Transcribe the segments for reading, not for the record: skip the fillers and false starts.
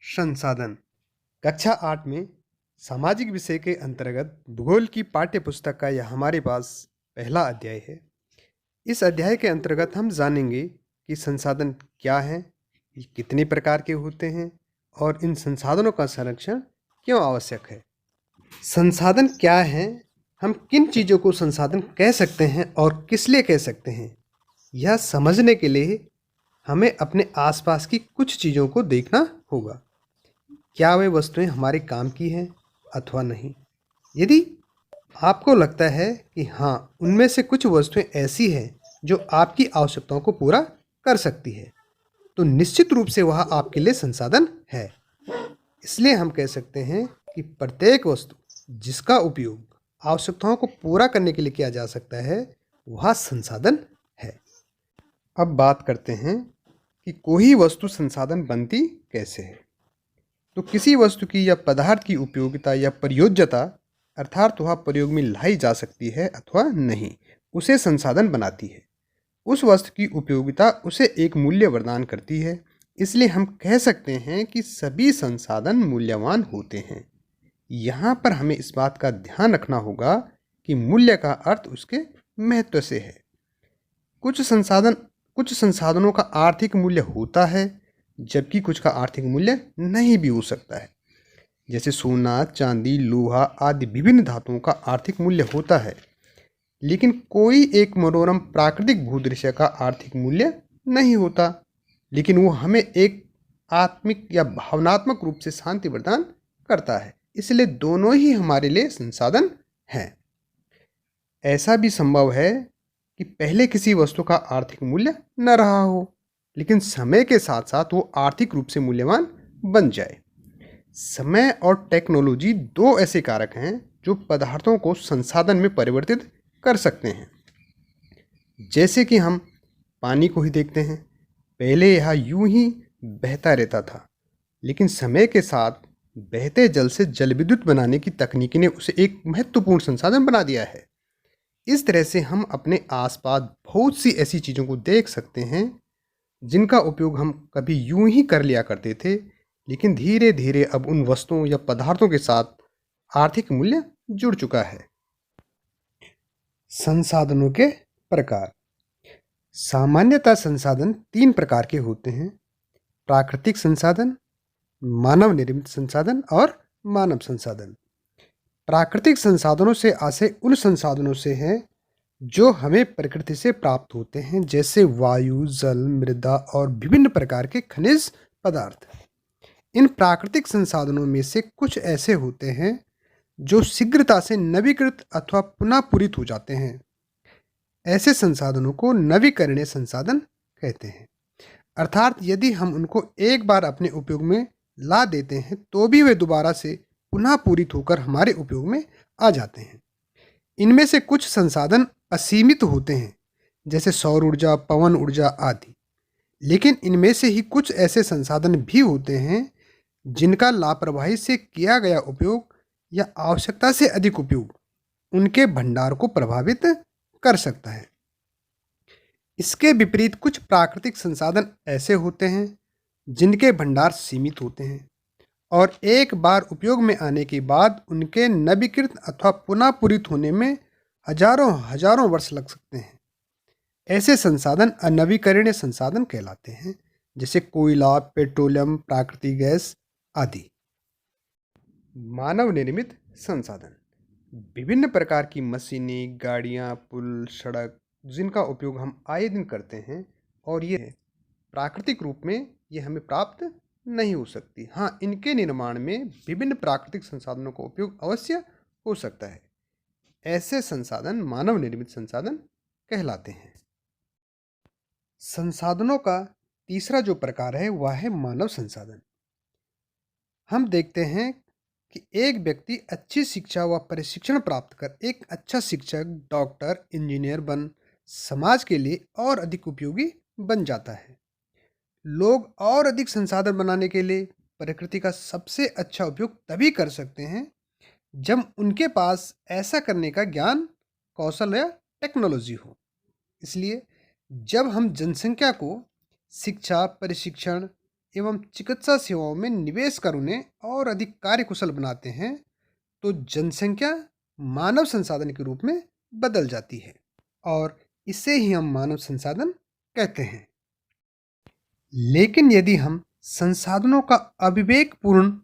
संसाधन। कक्षा 8 में सामाजिक विषय के अंतर्गत भूगोल की पाठ्य पुस्तक का यह हमारे पास पहला अध्याय है। इस अध्याय के अंतर्गत हम जानेंगे कि संसाधन क्या हैं, ये कितने प्रकार के होते हैं और इन संसाधनों का संरक्षण क्यों आवश्यक है। संसाधन क्या हैं, हम किन चीज़ों को संसाधन कह सकते हैं और किस लिए कह सकते हैं, यह समझने के लिए हमें अपने आसपास की कुछ चीज़ों को देखना होगा। क्या वे वस्तुएं हमारे काम की हैं अथवा नहीं। यदि आपको लगता है कि हाँ, उनमें से कुछ वस्तुएं ऐसी हैं जो आपकी आवश्यकताओं को पूरा कर सकती है, तो निश्चित रूप से वह आपके लिए संसाधन है। इसलिए हम कह सकते हैं कि प्रत्येक वस्तु जिसका उपयोग आवश्यकताओं को पूरा करने के लिए किया जा सकता है, वह संसाधन है। अब बात करते हैं कि कोई वस्तु संसाधन बनती कैसे है। तो किसी वस्तु की या पदार्थ की उपयोगिता या प्रयोज्यता, अर्थात वह प्रयोग में लाई जा सकती है अथवा नहीं, उसे संसाधन बनाती है। उस वस्तु की उपयोगिता उसे एक मूल्य प्रदान करती है। इसलिए हम कह सकते हैं कि सभी संसाधन मूल्यवान होते हैं। यहाँ पर हमें इस बात का ध्यान रखना होगा कि मूल्य का अर्थ उसके महत्व से है। कुछ संसाधनों का आर्थिक मूल्य होता है, जबकि कुछ का आर्थिक मूल्य नहीं भी हो सकता है। जैसे सोना, चांदी, लोहा आदि विभिन्न धातुओं का आर्थिक मूल्य होता है, लेकिन कोई एक मनोरम प्राकृतिक भूदृश्य का आर्थिक मूल्य नहीं होता, लेकिन वो हमें एक आत्मिक या भावनात्मक रूप से शांति प्रदान करता है। इसलिए दोनों ही हमारे लिए संसाधन हैं। ऐसा भी संभव है कि पहले किसी वस्तु का आर्थिक मूल्य न रहा हो, लेकिन समय के साथ साथ वो आर्थिक रूप से मूल्यवान बन जाए। समय और टेक्नोलॉजी दो ऐसे कारक हैं जो पदार्थों को संसाधन में परिवर्तित कर सकते हैं। जैसे कि हम पानी को ही देखते हैं, पहले यह यूं ही बहता रहता था, लेकिन समय के साथ बहते जल से जल विद्युत बनाने की तकनीकी ने उसे एक महत्वपूर्ण संसाधन बना दिया है। इस तरह से हम अपने आसपास बहुत सी ऐसी चीज़ों को देख सकते हैं जिनका उपयोग हम कभी यूं ही कर लिया करते थे, लेकिन धीरे धीरे अब उन वस्तुओं या पदार्थों के साथ आर्थिक मूल्य जुड़ चुका है। संसाधनों के प्रकार। सामान्यतः संसाधन 3 प्रकार के होते हैं: प्राकृतिक संसाधन, मानव निर्मित संसाधन और मानव संसाधन। प्राकृतिक संसाधनों से आशय उन संसाधनों से है जो हमें प्रकृति से प्राप्त होते हैं, जैसे वायु, जल, मृदा और विभिन्न प्रकार के खनिज पदार्थ। इन प्राकृतिक संसाधनों में से कुछ ऐसे होते हैं जो शीघ्रता से नवीकृत अथवा पुनः पूरित हो जाते हैं। ऐसे संसाधनों को नवीकरणीय संसाधन कहते हैं। अर्थात यदि हम उनको एक बार अपने उपयोग में ला देते हैं तो भी वे दोबारा से पुनः पूरित होकर हमारे उपयोग में आ जाते हैं। इनमें से कुछ संसाधन असीमित होते हैं, जैसे सौर ऊर्जा, पवन ऊर्जा आदि। लेकिन इनमें से ही कुछ ऐसे संसाधन भी होते हैं जिनका लापरवाही से किया गया उपयोग या आवश्यकता से अधिक उपयोग उनके भंडार को प्रभावित कर सकता है। इसके विपरीत कुछ प्राकृतिक संसाधन ऐसे होते हैं जिनके भंडार सीमित होते हैं और एक बार उपयोग में आने के बाद उनके नवीकृत अथवा पुनः पूरित होने में हजारों वर्ष लग सकते हैं। ऐसे संसाधन अनवीकरणीय संसाधन कहलाते हैं, जैसे कोयला, पेट्रोलियम, प्राकृतिक गैस आदि। मानव निर्मित संसाधन। विभिन्न प्रकार की मशीनें, गाड़ियाँ, पुल, सड़क, जिनका उपयोग हम आए दिन करते हैं, और ये प्राकृतिक रूप में ये हमें प्राप्त नहीं हो सकती। हाँ, इनके निर्माण में विभिन्न प्राकृतिक संसाधनों का उपयोग अवश्य हो सकता है। ऐसे संसाधन मानव निर्मित संसाधन कहलाते हैं। संसाधनों का तीसरा जो प्रकार है वह है मानव संसाधन। हम देखते हैं कि एक व्यक्ति अच्छी शिक्षा व प्रशिक्षण प्राप्त कर एक अच्छा शिक्षक, डॉक्टर, इंजीनियर बन समाज के लिए और अधिक उपयोगी बन जाता है। लोग और अधिक संसाधन बनाने के लिए प्रकृति का सबसे अच्छा उपयोग तभी कर सकते हैं जब उनके पास ऐसा करने का ज्ञान, कौशल या टेक्नोलॉजी हो। इसलिए जब हम जनसंख्या को शिक्षा, प्रशिक्षण एवं चिकित्सा सेवाओं में निवेश कर उन्हें और अधिक कार्यकुशल बनाते हैं, तो जनसंख्या मानव संसाधन के रूप में बदल जाती है और इसे ही हम मानव संसाधन कहते हैं। लेकिन यदि हम संसाधनों का अविवेकपूर्ण,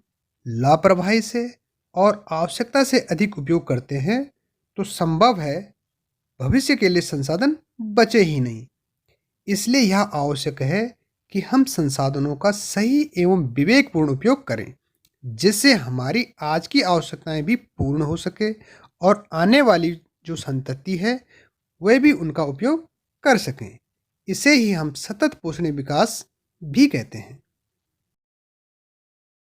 लापरवाही से और आवश्यकता से अधिक उपयोग करते हैं, तो संभव है भविष्य के लिए संसाधन बचे ही नहीं। इसलिए यह आवश्यक है कि हम संसाधनों का सही एवं विवेकपूर्ण उपयोग करें, जिससे हमारी आज की आवश्यकताएं भी पूर्ण हो सके और आने वाली जो संतति है वह भी उनका उपयोग कर सकें। इसे ही हम सतत पोषणीय विकास भी कहते हैं।